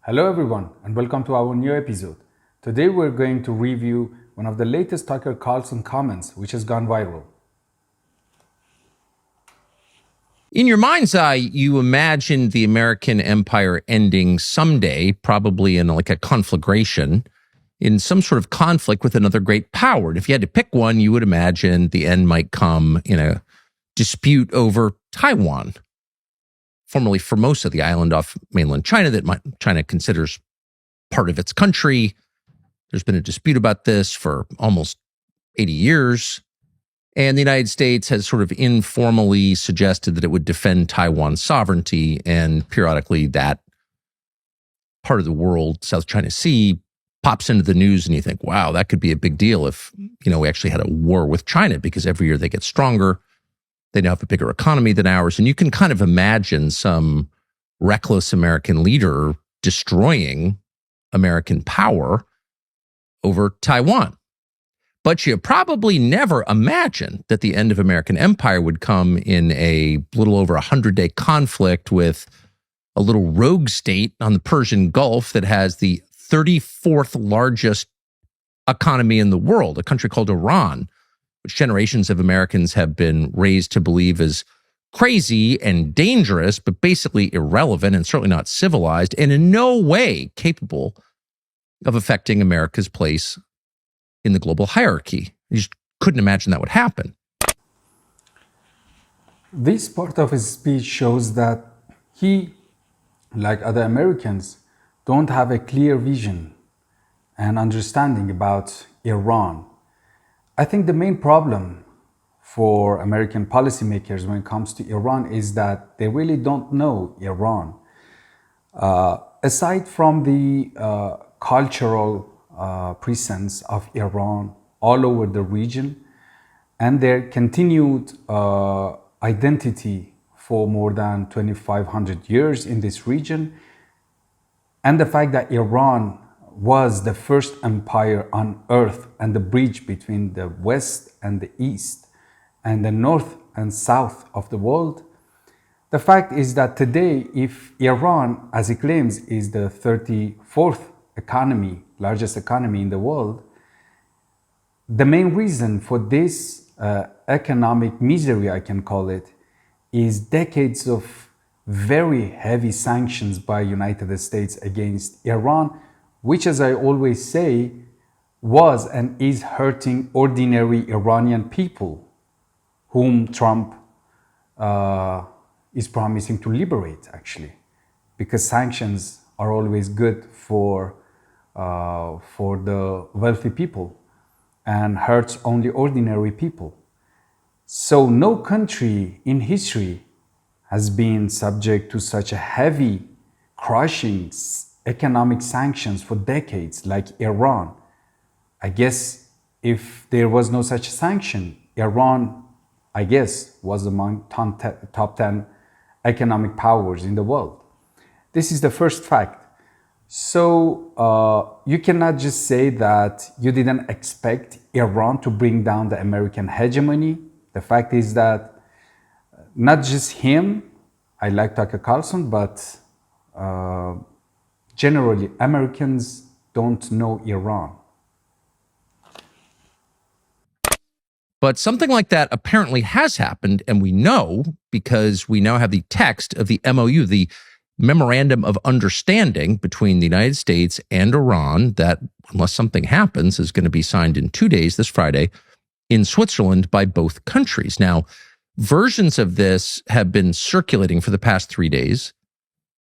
Hello everyone and welcome to our new episode. Today we're going to review one of the latest Tucker Carlson comments which has gone viral. In your mind's eye, you imagine the American empire ending someday, probably in like a conflagration, in some sort of conflict with another great power. And if you had to pick one, you would imagine the end might come in a dispute over Taiwan, formerly Formosa, the island off mainland China that China considers part of its country. There's been a dispute about this for almost 80 years. And the United States has sort of informally suggested that it would defend Taiwan's sovereignty, and periodically that part of the world, South China Sea, pops into the news and you think, wow, that could be a big deal if, we actually had a war with China, because every year they get stronger. They now have a bigger economy than ours. And you can kind of imagine some reckless American leader destroying American power over Taiwan. But you probably never imagined that the end of American empire would come in a little over 100-day conflict with a little rogue state on the Persian Gulf that has the 34th largest economy in the world, a country called Iran, which generations of Americans have been raised to believe is crazy and dangerous, but basically irrelevant and certainly not civilized, and in no way capable of affecting America's place in the global hierarchy. You just couldn't imagine that would happen. This part of his speech shows that he, like other Americans, don't have a clear vision and understanding about Iran. I think the main problem for American policymakers when it comes to Iran is that they really don't know Iran. Aside from the cultural presence of Iran all over the region and their continued identity for more than 2,500 years in this region, and the fact that Iran was the first empire on earth and the bridge between the West and the East and the North and South of the world. The fact is that today, if Iran, as it claims, is the 34th largest economy in the world, the main reason for this economic misery, I can call it, is decades of very heavy sanctions by United States against Iran, which, as I always say, was and is hurting ordinary Iranian people, whom Trump is promising to liberate, actually, because sanctions are always good for the wealthy people and hurts only ordinary people. So no country in history has been subject to such a heavy, crushing economic sanctions for decades like Iran. I guess if there was no such sanction, Iran, I guess, was among top 10 economic powers in the world. This is the first fact. So you cannot just say that you didn't expect Iran to bring down the American hegemony. The fact is that not just him, I like Tucker Carlson, but generally Americans don't know Iran. But something like that apparently has happened, and we know because we now have the text of the MOU, the Memorandum of Understanding between the United States and Iran, that, unless something happens, is going to be signed in 2 days, this Friday, in Switzerland by both countries. Now, versions of this have been circulating for the past 3 days.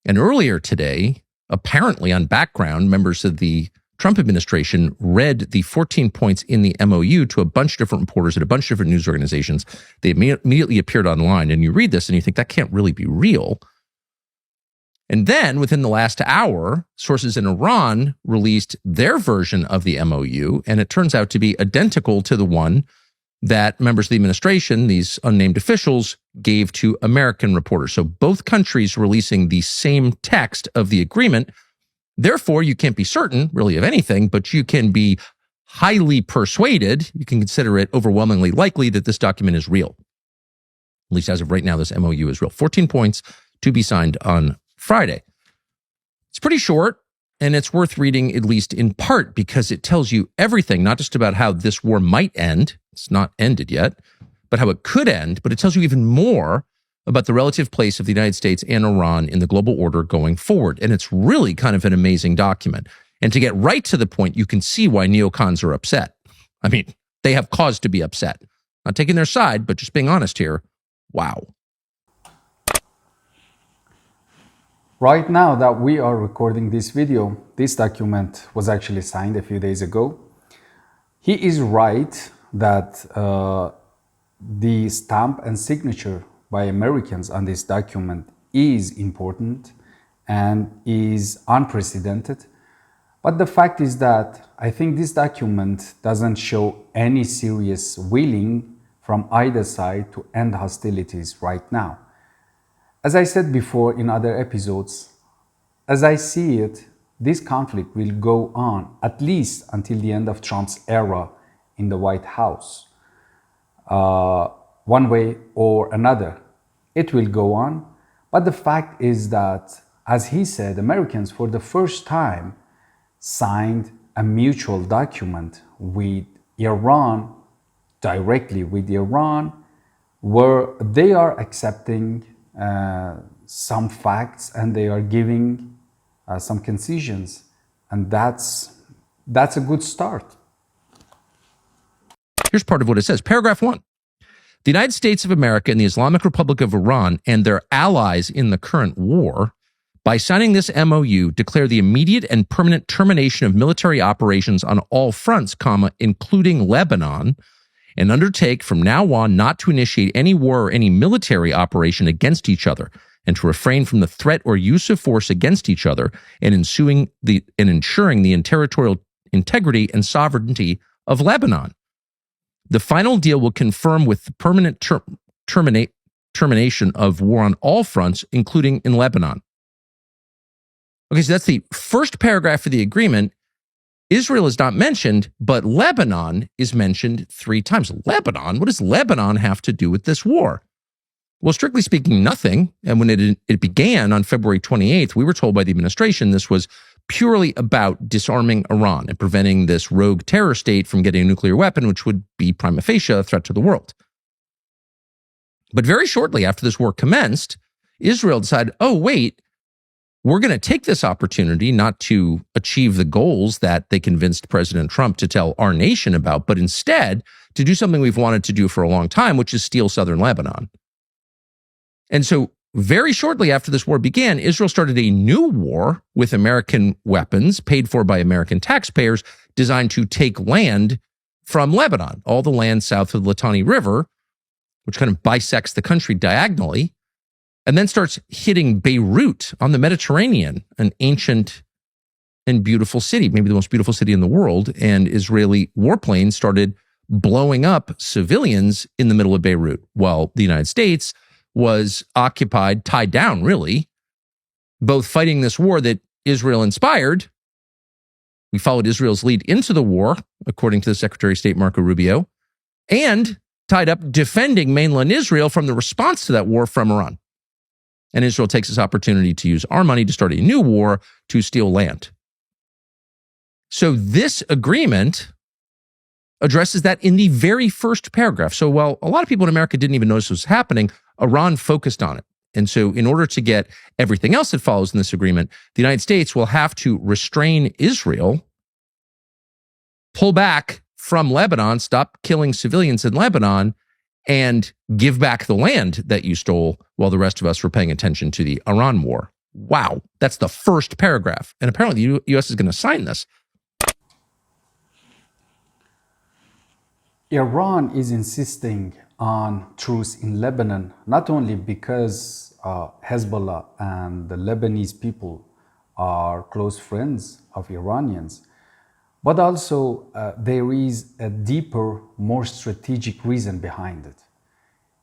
And earlier today, apparently on background, members of the Trump administration read the 14 points in the MOU to a bunch of different reporters at a bunch of different news organizations. They immediately appeared online, and you read this and you think that can't really be real. And then within the last hour, sources in Iran released their version of the MOU, and it turns out to be identical to the one that members of the administration, these unnamed officials, gave to American reporters. So both countries releasing the same text of the agreement. Therefore, you can't be certain, really, of anything, but you can be highly persuaded, you can consider it overwhelmingly likely that this document is real. At least as of right now, this MOU is real. 14 points to be signed on Friday. It's pretty short. and it's worth reading at least in part because it tells you everything, not just about how this war might end. It's not ended yet, but how it could end. But it tells you even more about the relative place of the United States and Iran in the global order going forward. And it's really kind of an amazing document. And to get right to the point, you can see why neocons are upset. I mean, they have cause to be upset. Not taking their side, but just being honest here. Wow. Right now that we are recording this video, this document was actually signed a few days ago. He is right that the stamp and signature by Americans on this document is important and is unprecedented. But the fact is that I think this document doesn't show any serious willing from either side to end hostilities right now. As I said before in other episodes, as I see it, this conflict will go on at least until the end of Trump's era in the White House. One way or another, it will go on. But the fact is that, as he said, Americans for the first time signed a mutual document with Iran, directly with Iran, where they are accepting some facts and they are giving some concessions. And that's a good start. Here's part of what it says. Paragraph 1. The United States of America and the Islamic Republic of Iran and their allies in the current war, by signing this MOU, declare the immediate and permanent termination of military operations on all fronts, including Lebanon, and undertake from now on not to initiate any war or any military operation against each other, and to refrain from the threat or use of force against each other, and ensuring ensuring the territorial integrity and sovereignty of Lebanon. The final deal will confirm with the permanent termination of war on all fronts, including in Lebanon. Okay, so that's the first paragraph of the agreement. Israel is not mentioned, but Lebanon is mentioned 3 times. Lebanon? What does Lebanon have to do with this war? Well, strictly speaking, nothing. And when it began on February 28th, we were told by the administration this was purely about disarming Iran and preventing this rogue terror state from getting a nuclear weapon, which would be prima facie a threat to the world. But very shortly after this war commenced, Israel decided, oh, wait, we're going to take this opportunity not to achieve the goals that they convinced President Trump to tell our nation about, but instead to do something we've wanted to do for a long time, which is steal southern Lebanon. And so very shortly after this war began, Israel started a new war with American weapons paid for by American taxpayers designed to take land from Lebanon, all the land south of the Litani River, which kind of bisects the country diagonally, and then starts hitting Beirut on the Mediterranean, an ancient and beautiful city, maybe the most beautiful city in the world. And Israeli warplanes started blowing up civilians in the middle of Beirut, while the United States was occupied, tied down, really, both fighting this war that Israel inspired. We followed Israel's lead into the war, according to the Secretary of State, Marco Rubio, and tied up defending mainland Israel from the response to that war from Iran. And Israel takes this opportunity to use our money to start a new war to steal land. So this agreement addresses that in the very first paragraph. So while a lot of people in America didn't even notice what was happening, Iran focused on it. And so in order to get everything else that follows in this agreement, the United States will have to restrain Israel, pull back from Lebanon, stop killing civilians in Lebanon, and give back the land that you stole while the rest of us were paying attention to the Iran war. Wow, that's the first paragraph. And apparently the U.S. is going to sign this. Iran is insisting on truce in Lebanon, not only because Hezbollah and the Lebanese people are close friends of Iranians, but also there is a deeper, more strategic reason behind it.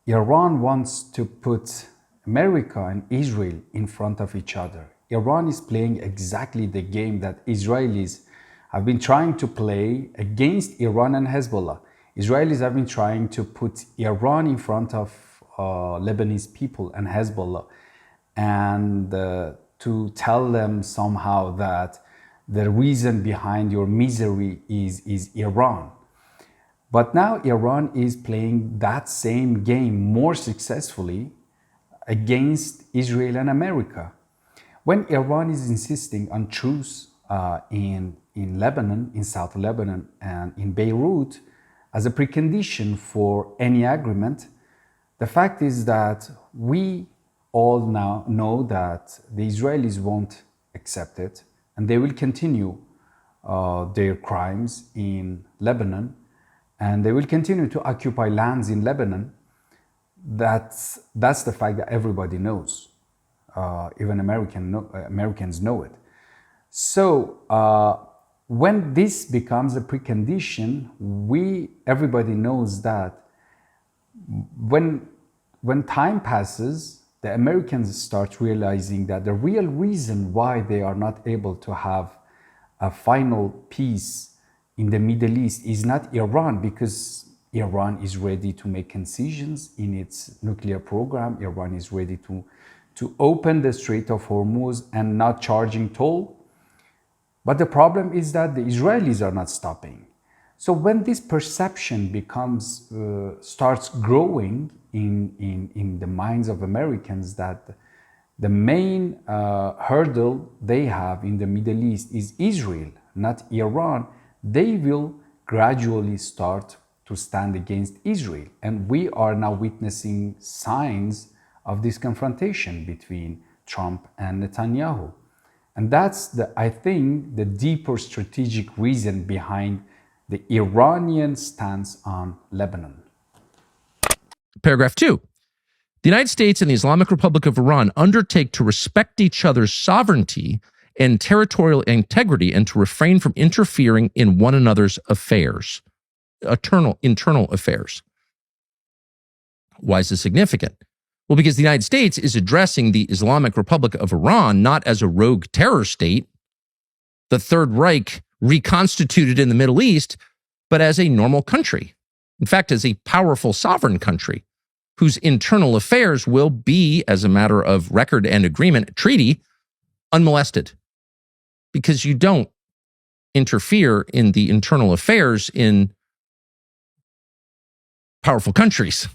Iran wants to put America and Israel in front of each other. Iran is playing exactly the game that Israelis have been trying to play against Iran and Hezbollah. Israelis have been trying to put Iran in front of Lebanese people and Hezbollah, and to tell them somehow that the reason behind your misery is Iran. But now Iran is playing that same game more successfully against Israel and America. When Iran is insisting on truce in Lebanon, in South Lebanon, and in Beirut as a precondition for any agreement, the fact is that we all now know that the Israelis won't accept it, and they will continue their crimes in Lebanon, and they will continue to occupy lands in Lebanon. That's the fact that everybody knows. Even Americans know it. So when this becomes a precondition, everybody knows that when time passes, the Americans start realizing that the real reason why they are not able to have a final peace in the Middle East is not Iran, because Iran is ready to make concessions in its nuclear program. Iran is ready to open the Strait of Hormuz and not charging toll. But the problem is that the Israelis are not stopping. So when this perception starts growing in the minds of Americans that the main hurdle they have in the Middle East is Israel, not Iran, they will gradually start to stand against Israel. And we are now witnessing signs of this confrontation between Trump and Netanyahu. And that's, I think, the deeper strategic reason behind the Iranian stance on Lebanon. Paragraph 2. The United States and the Islamic Republic of Iran undertake to respect each other's sovereignty and territorial integrity and to refrain from interfering in one another's affairs, internal affairs. Why is this significant? Well, because the United States is addressing the Islamic Republic of Iran not as a rogue terror state, the Third Reich reconstituted in the Middle East, but as a normal country. In fact, as a powerful sovereign country whose internal affairs will be, as a matter of record and agreement, treaty, unmolested. Because you don't interfere in the internal affairs in powerful countries.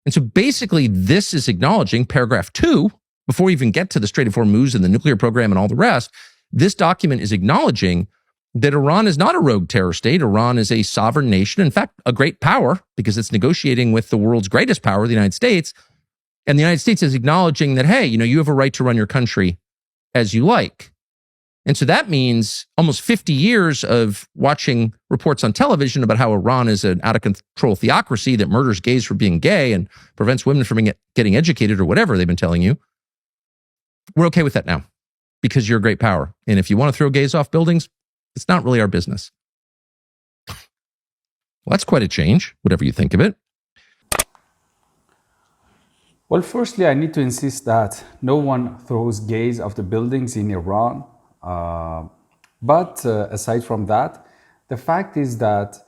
And so basically, this is acknowledging paragraph 2, before we even get to the Strait of Hormuz and the nuclear program and all the rest, this document is acknowledging that Iran is not a rogue terror state. Iran is a sovereign nation, in fact, a great power, because it's negotiating with the world's greatest power, the United States. And the United States is acknowledging that, hey, you have a right to run your country as you like. And so that means almost 50 years of watching reports on television about how Iran is an out-of-control theocracy that murders gays for being gay and prevents women from getting educated or whatever they've been telling you. We're okay with that now because you're a great power. And if you want to throw gays off buildings, it's not really our business. Well, that's quite a change, whatever you think of it. Well, firstly, I need to insist that no one throws gays off the buildings in Iran. But aside from that, the fact is that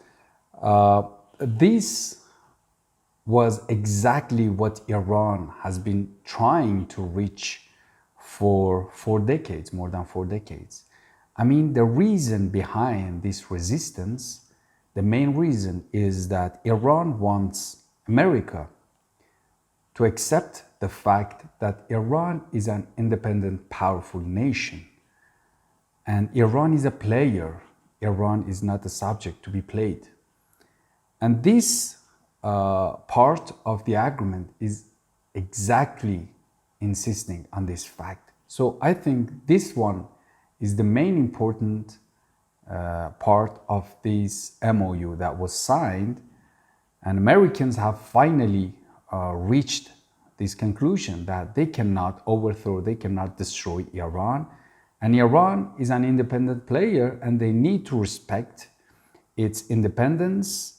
this was exactly what Iran has been trying to reach for 4 decades, more than 4 decades. I mean, the reason behind this resistance, the main reason is that Iran wants America to accept the fact that Iran is an independent, powerful nation. And Iran is a player. Iran is not a subject to be played. And this part of the agreement is exactly insisting on this fact. So I think this one is the main important part of this MOU that was signed. And Americans have finally reached this conclusion that they cannot overthrow, they cannot destroy Iran. And Iran is an independent player and they need to respect its independence,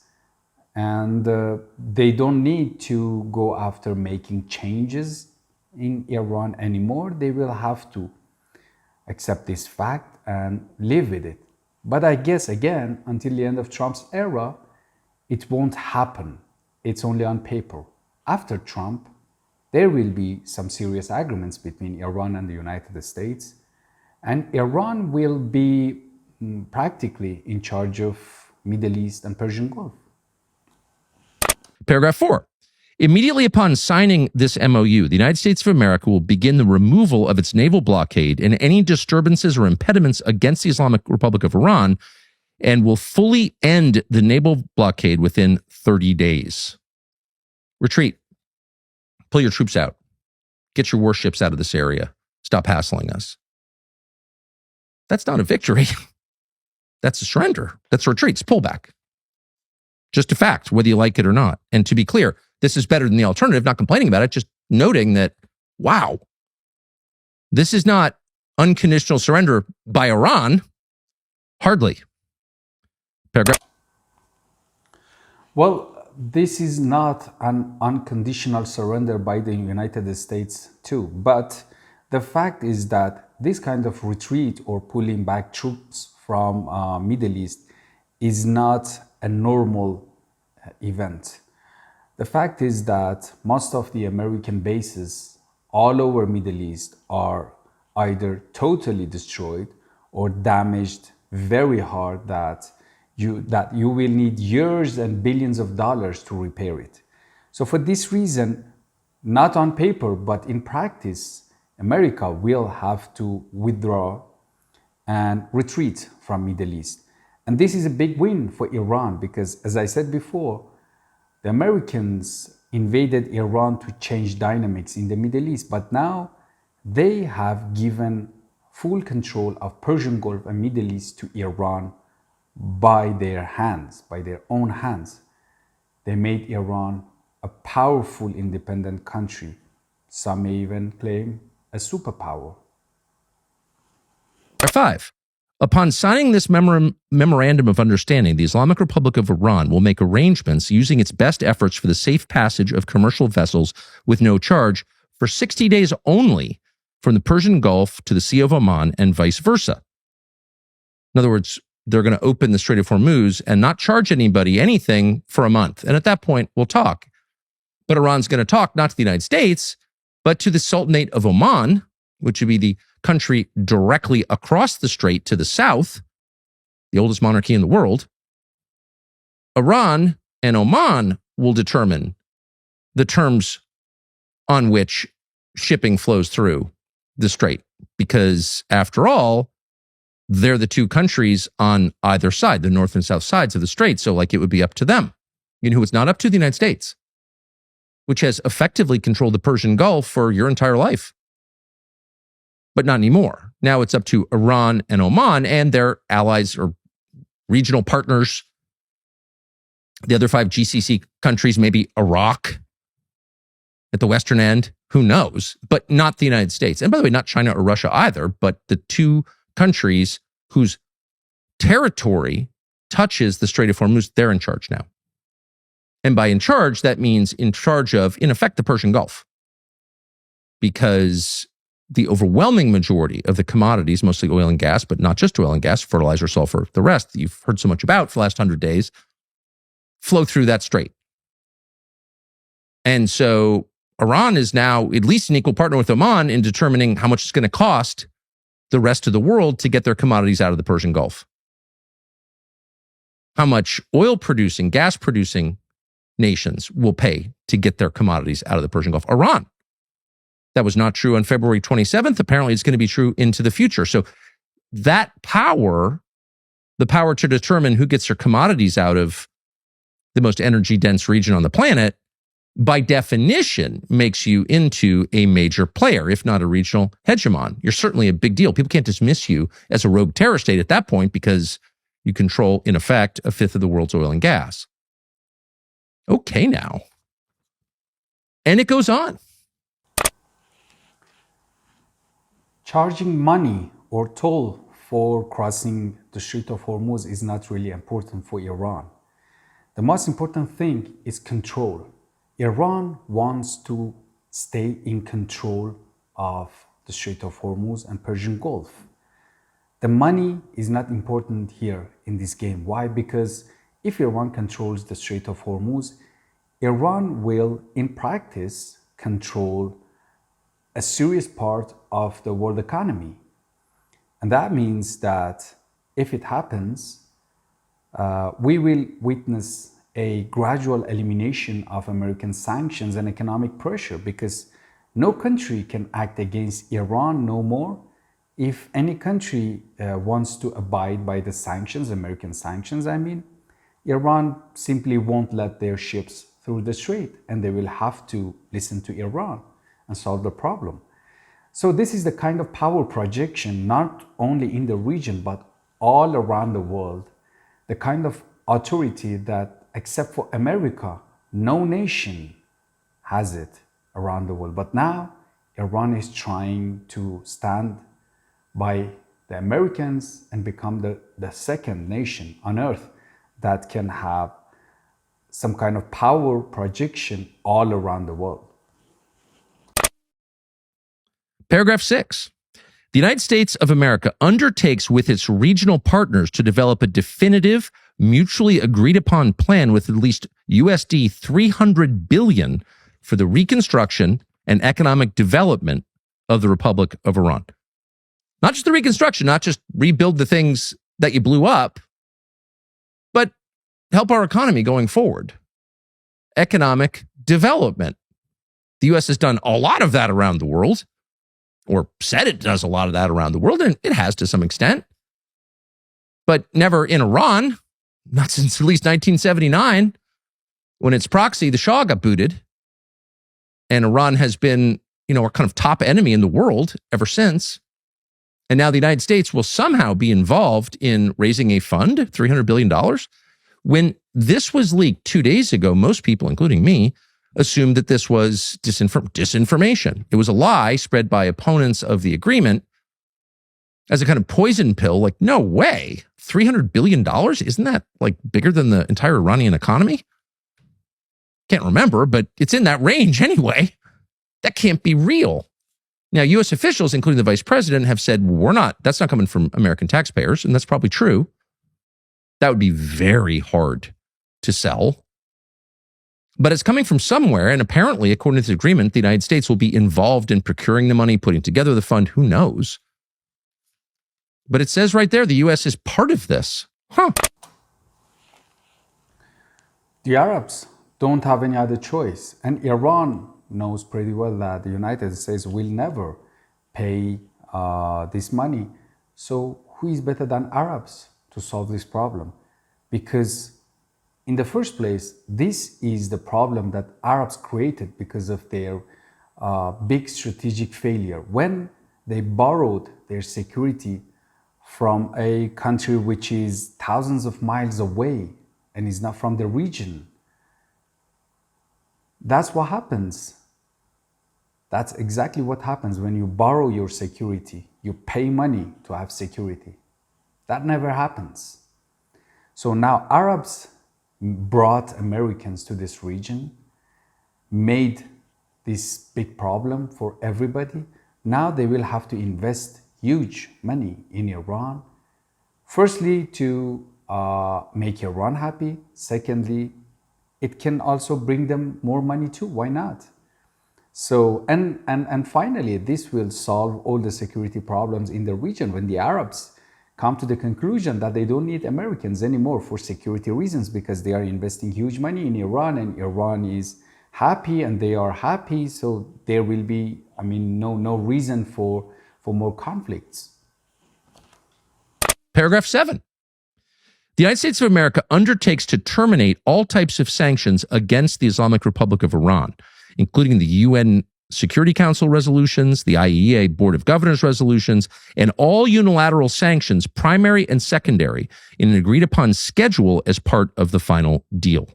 and they don't need to go after making changes in Iran anymore. They will have to accept this fact and live with it. But I guess, again, until the end of Trump's era, it won't happen. It's only on paper. After Trump, there will be some serious agreements between Iran and the United States. And Iran will be practically in charge of Middle East and Persian Gulf. Paragraph 4. Immediately upon signing this MOU, the United States of America will begin the removal of its naval blockade and any disturbances or impediments against the Islamic Republic of Iran, and will fully end the naval blockade within 30 days. Retreat. Pull your troops out. Get your warships out of this area. Stop hassling us. That's not a victory. That's a surrender. That's a retreat. It's pullback. Just a fact, whether you like it or not. And to be clear, this is better than the alternative, not complaining about it, just noting that, wow, this is not unconditional surrender by Iran. Hardly. Paragraph. Well, this is not an unconditional surrender by the United States too, but the fact is that this kind of retreat or pulling back troops from Middle East is not a normal event. The fact is that most of the American bases all over Middle East are either totally destroyed or damaged very hard that you will need years and billions of dollars to repair it. So for this reason, not on paper, but in practice, America will have to withdraw and retreat from Middle East. And this is a big win for Iran because, as I said before, the Americans invaded Iran to change dynamics in the Middle East, but now they have given full control of Persian Gulf and Middle East to Iran by their hands, by their own hands. They made Iran a powerful independent country. Some may even claim a superpower. 5. Upon signing this memorandum of understanding, the Islamic Republic of Iran will make arrangements using its best efforts for the safe passage of commercial vessels with no charge for 60 days only from the Persian Gulf to the Sea of Oman and vice versa. In other words, they're going to open the Strait of Hormuz and not charge anybody anything for a month. And at that point, we'll talk. But Iran's going to talk not to the United States, but to the Sultanate of Oman, which would be the country directly across the strait to the south, the oldest monarchy in the world. Iran and Oman will determine the terms on which shipping flows through the strait, because after all, they're the two countries on either side, the north and south sides of the strait. So like it would be up to them. You know who it's not up to? The United States, which has effectively controlled the Persian Gulf for your entire life. But not anymore. Now it's up to Iran and Oman and their allies or regional partners. The other 5 GCC countries, maybe Iraq at the western end, who knows, but not the United States. And by the way, not China or Russia either, but the two countries whose territory touches the Strait of Hormuz, they're in charge now. And by in charge, that means in charge of, in effect, the Persian Gulf. Because the overwhelming majority of the commodities, mostly oil and gas, but not just oil and gas, fertilizer, sulfur, the rest that you've heard so much about for the last 100 days, flow through that strait. And so Iran is now at least an equal partner with Oman in determining how much it's going to cost the rest of the world to get their commodities out of the Persian Gulf. How much oil-producing, gas-producing nations will pay to get their commodities out of the Persian Gulf. Iran. That was not true on February 27th. Apparently, it's going to be true into the future. So that power, the power to determine who gets their commodities out of the most energy-dense region on the planet, by definition, makes you into a major player, if not a regional hegemon. You're certainly a big deal. People can't dismiss you as a rogue terror state at that point because you control, in effect, 1/5 of the world's oil and gas. Okay, now. And it goes on. Charging money or toll for crossing the Strait of Hormuz is not really important for Iran. The most important thing is control. Iran wants to stay in control of the Strait of Hormuz and Persian Gulf. The money is not important here in this game. Why? Because if Iran controls the Strait of Hormuz, Iran will, in practice, control a serious part of the world economy. And that means that if it happens, we will witness a gradual elimination of American sanctions and economic pressure, because no country can act against Iran no more. If any country wants to abide by the sanctions, American sanctions, I mean, Iran simply won't let their ships through the strait, and they will have to listen to Iran and solve the problem. So this is the kind of power projection, not only in the region, but all around the world. The kind of authority that, except for America, no nation has it around the world. But now Iran is trying to stand by the Americans and become the second nation on earth that can have some kind of power projection all around the world. Paragraph 6. The United States of America undertakes with its regional partners to develop a definitive, mutually agreed upon plan with at least USD 300 billion for the reconstruction and economic development of the Republic of Iran. Not just the reconstruction, not just rebuild the things that you blew up, but help our economy going forward. Economic development. The U.S. has done a lot of that around the world, or said it does a lot of that around the world, and it has to some extent. But never in Iran, not since at least 1979, when its proxy, the Shah, got booted. And Iran has been, our kind of top enemy in the world ever since. And now the United States will somehow be involved in raising a fund, $300 billion. When this was leaked 2 days ago, most people, including me, assumed that this was disinformation. It was a lie spread by opponents of the agreement as a kind of poison pill. Like, no way, $300 billion? Isn't that like bigger than the entire Iranian economy? Can't remember, but it's in that range anyway. That can't be real. Now, U.S. officials, including the vice president, have said, that's not coming from American taxpayers, and that's probably true. That would be very hard to sell. But it's coming from somewhere, and apparently, according to the agreement, the United States will be involved in procuring the money, putting together the fund, who knows? But it says right there, the U.S. is part of this. The Arabs don't have any other choice, and Iran knows pretty well that the United States will never pay this money. So who is better than Arabs to solve this problem? Because in the first place, this is the problem that Arabs created because of their big strategic failure. When they borrowed their security from a country which is thousands of miles away and is not from the region, that's what happens. That's exactly what happens when you borrow your security. You pay money to have security. That never happens. So now Arabs brought Americans to this region, made this big problem for everybody. Now they will have to invest huge money in Iran. Firstly, to make Iran happy. Secondly, it can also bring them more money too. Why not? So, and finally, this will solve all the security problems in the region when the Arabs come to the conclusion that they don't need Americans anymore for security reasons, because they are investing huge money in Iran, and Iran is happy and they are happy. So there will be, no reason for more conflicts. Paragraph 7. The United States of America undertakes to terminate all types of sanctions against the Islamic Republic of Iran, including the UN Security Council resolutions, the IAEA Board of Governors resolutions, and all unilateral sanctions, primary and secondary, in an agreed upon schedule as part of the final deal.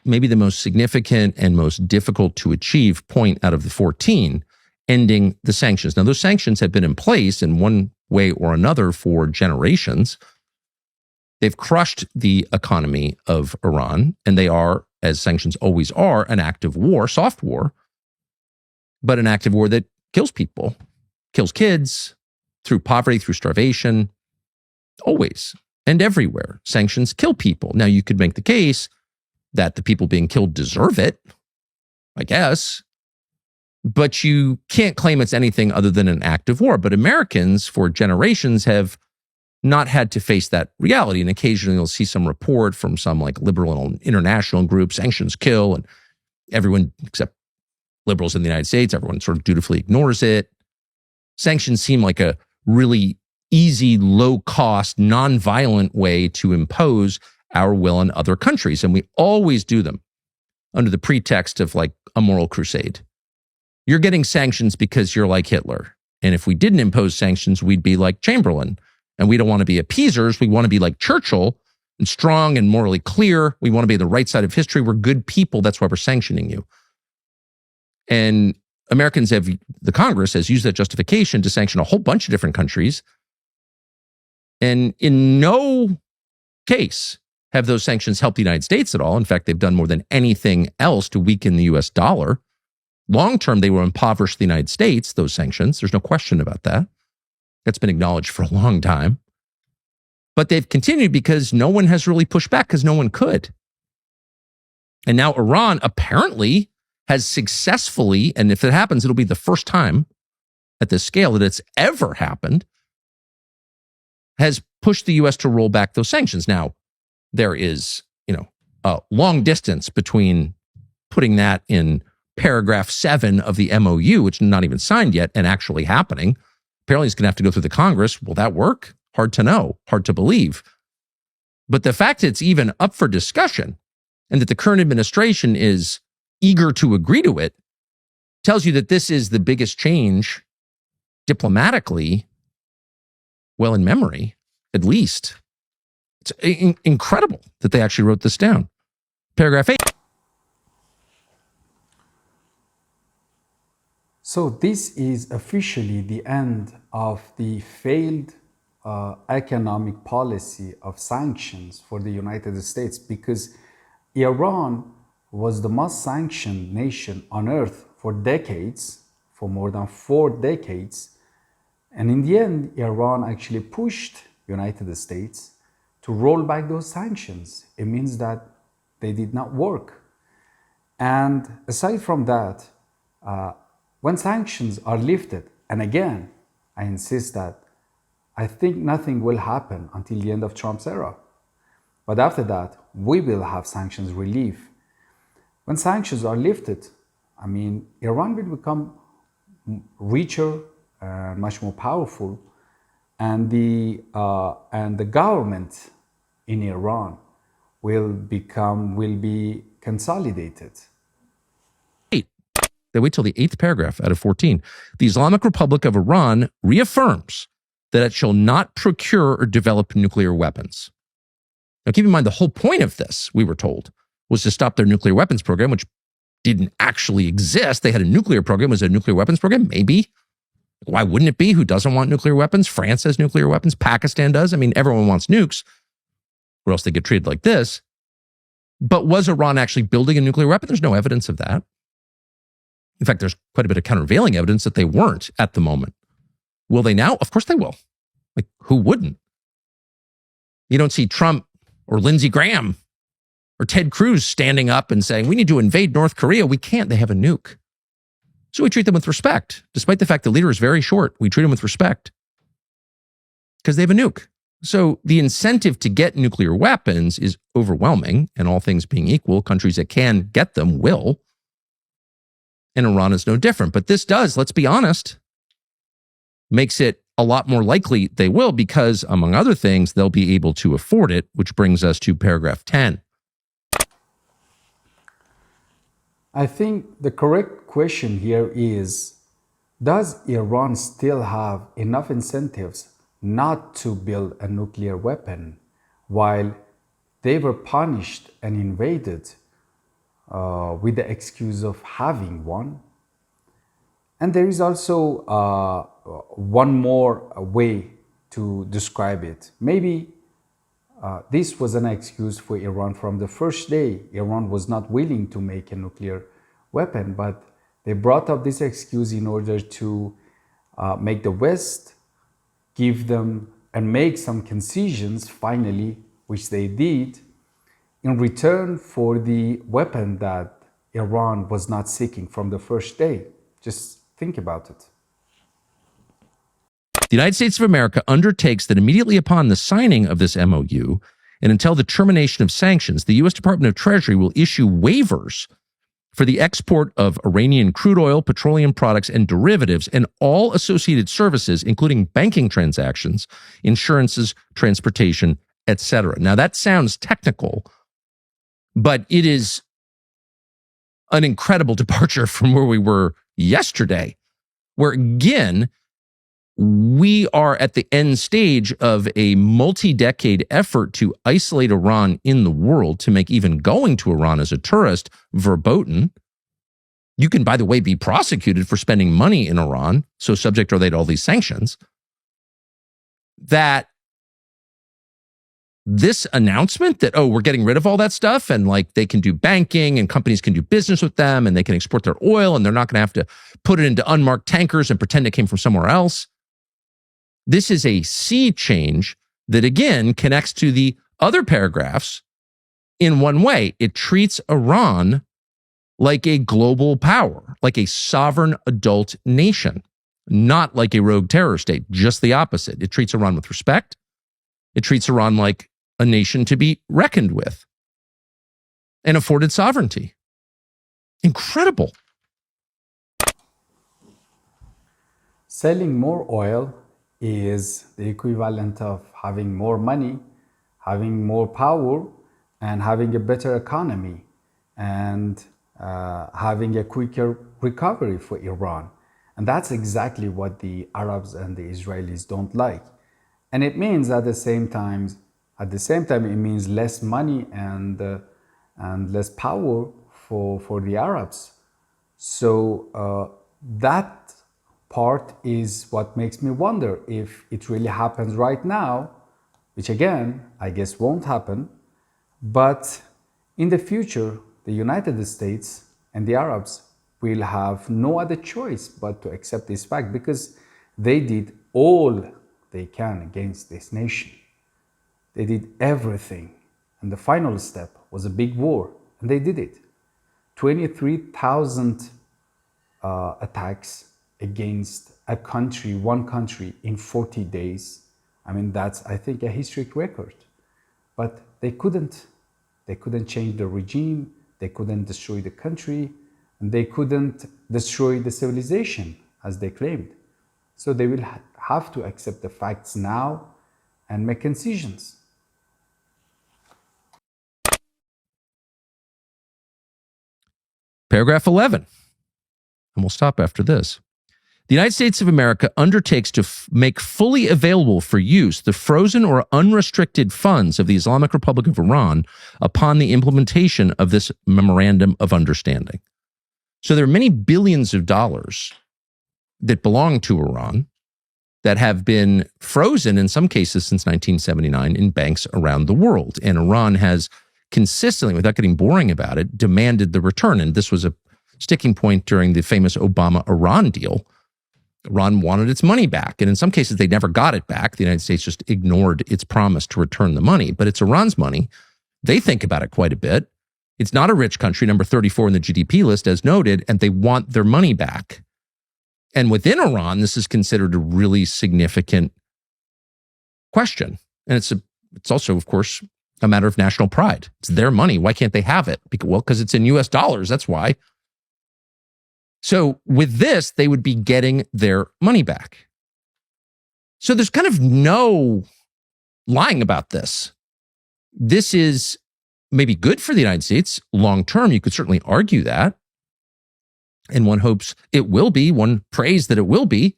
Maybe the most significant and most difficult to achieve point out of the 14, ending the sanctions. Now, those sanctions have been in place in one way or another for generations. They've crushed the economy of Iran, and they are, as sanctions always are, an act of war, soft war, but an act of war that kills people, kills kids, through poverty, through starvation, always and everywhere. Sanctions kill people. Now, you could make the case that the people being killed deserve it, I guess, but you can't claim it's anything other than an act of war. But Americans for generations have not had to face that reality. And occasionally you'll see some report from some like liberal international group, sanctions kill, and everyone except liberals in the United States, everyone sort of dutifully ignores it. Sanctions seem like a really easy, low-cost, non-violent way to impose our will on other countries. And we always do them under the pretext of like a moral crusade. You're getting sanctions because you're like Hitler. And if we didn't impose sanctions, we'd be like Chamberlain. And we don't want to be appeasers. We want to be like Churchill and strong and morally clear. We want to be the right side of history. We're good people. That's why we're sanctioning you. And Americans have, the Congress has used that justification to sanction a whole bunch of different countries. And in no case have those sanctions helped the United States at all. In fact, they've done more than anything else to weaken the US dollar. Long term, they will impoverish the United States, those sanctions. There's no question about that. That's been acknowledged for a long time. But they've continued because no one has really pushed back because no one could. And now Iran apparently has successfully, and if it happens, it'll be the first time at this scale that it's ever happened, has pushed the U.S. to roll back those sanctions. Now, there is, a long distance between putting that in paragraph 7 of the MOU, which is not even signed yet, and actually happening. Apparently, it's going to have to go through the Congress. Will that work? Hard to know, hard to believe. But the fact that it's even up for discussion and that the current administration is eager to agree to it tells you that this is the biggest change diplomatically, well, in memory, at least. It's incredible that they actually wrote this down. Paragraph 8. So this is officially the end of the failed economic policy of sanctions for the United States, because Iran was the most sanctioned nation on earth for decades, for more than 4 decades. And in the end, Iran actually pushed United States to roll back those sanctions. It means that they did not work. And aside from that, when sanctions are lifted, and again, I insist that I think nothing will happen until the end of Trump's era. But after that, we will have sanctions relief. When sanctions are lifted, Iran will become richer and much more powerful, and the government in Iran will be consolidated. They wait till the 8th paragraph out of 14. The Islamic Republic of Iran reaffirms that it shall not procure or develop nuclear weapons. Now, keep in mind, the whole point of this, we were told, was to stop their nuclear weapons program, which didn't actually exist. They had a nuclear program. Was it a nuclear weapons program? Maybe. Why wouldn't it be? Who doesn't want nuclear weapons? France has nuclear weapons. Pakistan does. Everyone wants nukes, or else they get treated like this. But was Iran actually building a nuclear weapon? There's no evidence of that. In fact, there's quite a bit of countervailing evidence that they weren't at the moment. Will they now? Of course they will. Like, who wouldn't? You don't see Trump or Lindsey Graham or Ted Cruz standing up and saying, we need to invade North Korea. We can't. They have a nuke. So we treat them with respect. Despite the fact the leader is very short, we treat them with respect because they have a nuke. So the incentive to get nuclear weapons is overwhelming, and all things being equal, countries that can get them will. And Iran is no different. But this does, let's be honest, makes it a lot more likely they will, because, among other things, they'll be able to afford it, which brings us to paragraph 10. I think the correct question here is, does Iran still have enough incentives not to build a nuclear weapon while they were punished and invaded with the excuse of having one? And there is also one more way to describe it. Maybe this was an excuse for Iran from the first day. Iran was not willing to make a nuclear weapon, but they brought up this excuse in order to make the West give them and make some concessions finally, which they did, in return for the weapon that Iran was not seeking from the first day. Just think about it. The United States of America undertakes that immediately upon the signing of this MOU and until the termination of sanctions, the U.S. Department of Treasury will issue waivers for the export of Iranian crude oil, petroleum products, and derivatives, and all associated services, including banking transactions, insurances, transportation, etc. Now, that sounds technical, but it is an incredible departure from where we were yesterday, where again, we are at the end stage of a multi-decade effort to isolate Iran in the world, to make even going to Iran as a tourist verboten. You can, by the way, be prosecuted for spending money in Iran, so subject are they to all these sanctions. That this announcement that, oh, we're getting rid of all that stuff and like they can do banking and companies can do business with them and they can export their oil and they're not going to have to put it into unmarked tankers and pretend it came from somewhere else. This is a sea change that, again, connects to the other paragraphs in one way. It treats Iran like a global power, like a sovereign adult nation, not like a rogue terror state, just the opposite. It treats Iran with respect. It treats Iran like a nation to be reckoned with and afforded sovereignty. Incredible. Selling more oil is the equivalent of having more money, having more power, and having a better economy, and having a quicker recovery for Iran. And that's exactly what the Arabs and the Israelis don't like. And it means at the same time, it means less money and less power for the Arabs. So that part is what makes me wonder if it really happens right now, which again, I guess won't happen. But in the future, the United States and the Arabs will have no other choice but to accept this fact, because they did all they can against this nation. They did everything. And the final step was a big war, and they did it. 23,000 attacks against a country, one country, in 40 days. I mean, that's, I think, a historic record. But they couldn't change the regime, they couldn't destroy the country, and they couldn't destroy the civilization, as they claimed. So they will have to accept the facts now and make concessions. Paragraph 11, and we'll stop after this. The United States of America undertakes to make fully available for use the frozen or unrestricted funds of the Islamic Republic of Iran upon the implementation of this memorandum of understanding. So there are many billions of dollars that belong to Iran that have been frozen in some cases since 1979 in banks around the world. And Iran has consistently, without getting boring about it, demanded the return. And this was a sticking point during the famous Obama-Iran deal. Iran wanted its money back. And in some cases, they never got it back. The United States just ignored its promise to return the money. But it's Iran's money. They think about it quite a bit. It's not a rich country, number 34 in the GDP list, as noted, and they want their money back. And within Iran, this is considered a really significant question. And it's also, of course, a matter of national pride. It's their money. Why can't they have it? Because it's in US dollars. That's why. So with this, they would be getting their money back. So there's kind of no lying about this. This is maybe good for the United States long term. You could certainly argue that. And one hopes it will be. One prays that it will be.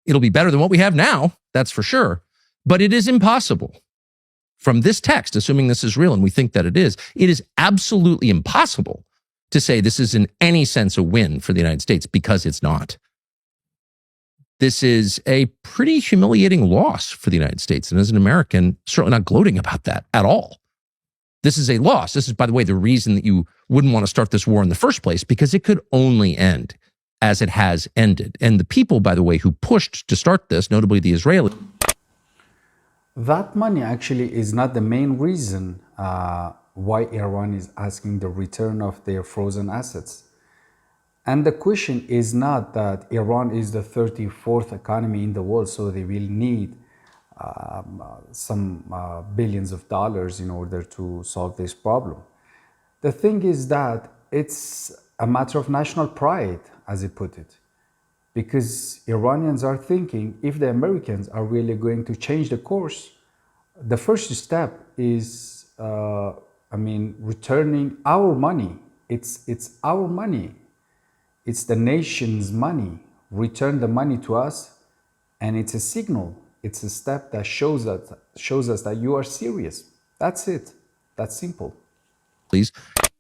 It'll be better than what we have now. That's for sure. But it is impossible. From this text, assuming this is real, and we think that it is absolutely impossible to say this is in any sense a win for the United States, because it's not. This is a pretty humiliating loss for the United States. And as an American, certainly not gloating about that at all. This is a loss. This is, by the way, the reason that you wouldn't want to start this war in the first place, because it could only end as it has ended. And the people, by the way, who pushed to start this, notably the Israelis. That money actually is not the main reason why Iran is asking the return of their frozen assets. And the question is not that Iran is the 34th economy in the world, so they will need some billions of dollars in order to solve this problem. The thing is that it's a matter of national pride, as he put it, because Iranians are thinking if the Americans are really going to change the course, the first step is, returning our money. It's our money. It's the nation's money. Return the money to us, and it's a signal. It's a step that shows us that you are serious. That's it. That's simple.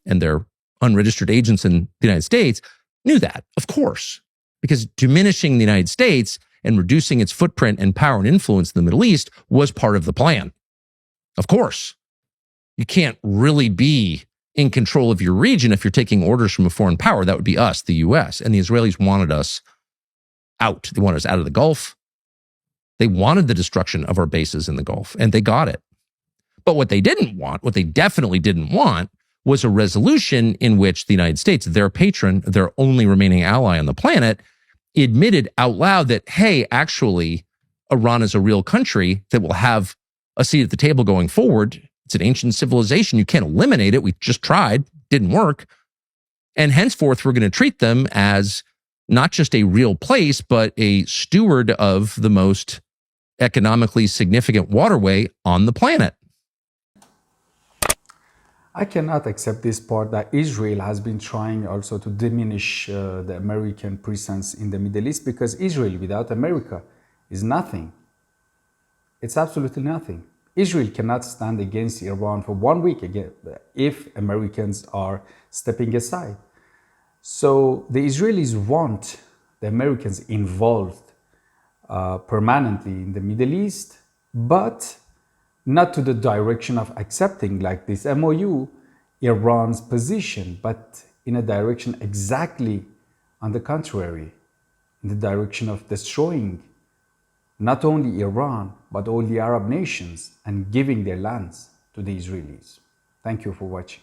And their unregistered agents in the United States knew that, of course, because diminishing the United States and reducing its footprint and power and influence in the Middle East was part of the plan. Of course, you can't really be in control of your region if you're taking orders from a foreign power. That would be us, the US. And the Israelis wanted us out. They wanted us out of the Gulf. They wanted the destruction of our bases in the Gulf, and they got it. But what they didn't want, what they definitely didn't want, was a resolution in which the United States, their patron, their only remaining ally on the planet, admitted out loud that, hey, actually, Iran is a real country that will have a seat at the table going forward. It's an ancient civilization. You can't eliminate it. We just tried. Didn't work. And henceforth, we're going to treat them as not just a real place, but a steward of the most economically significant waterway on the planet. I cannot accept this part that Israel has been trying also to diminish the American presence in the Middle East, because Israel without America is nothing. It's absolutely nothing. Israel cannot stand against Iran for 1 week again if Americans are stepping aside. So the Israelis want the Americans involved permanently in the Middle East, but not to the direction of accepting, like this MOU, Iran's position, but in a direction exactly on the contrary, in the direction of destroying not only Iran, but all the Arab nations and giving their lands to the Israelis. Thank you for watching.